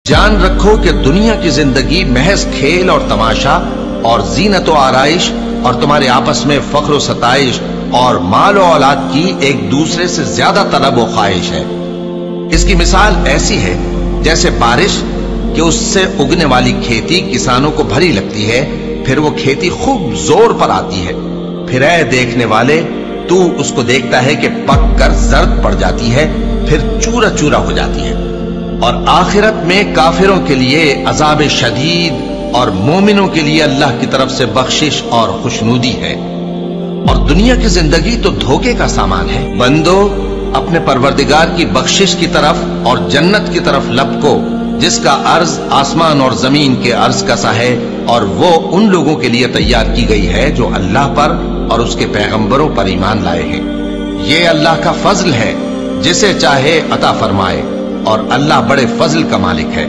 जान रखो कि दुनिया की जिंदगी महज खेल और तमाशा और जीनत और आराइश और तुम्हारे आपस में फख्र सताइश और माल और औलाद की एक दूसरे से ज्यादा तलब और ख्वाहिश है। इसकी मिसाल ऐसी है जैसे बारिश कि उससे उगने वाली खेती किसानों को भली लगती है, फिर वो खेती खूब जोर पर आती है, फिर ऐ देखने वाले तू उसको देखता है कि पक कर जर्द पड़ जाती है, फिर चूरा चूरा हो जाती है। और आखिरत में काफिरों के लिए अजाब शदीद और मोमिनों के लिए अल्लाह की तरफ से बख्शिश और खुशनुदी है। और दुनिया की जिंदगी तो धोखे का सामान है। बंदो, अपने परवरदिगार की बख्शिश की तरफ और जन्नत की तरफ लपको जिसका अर्ज आसमान और जमीन के अर्ज का सा है, और वो उन लोगों के लिए तैयार की गई है जो अल्लाह पर और उसके पैगंबरों पर ईमान लाए हैं। ये अल्लाह का फजल है, जिसे चाहे अता फरमाए, और अल्लाह बड़े फजल का मालिक है।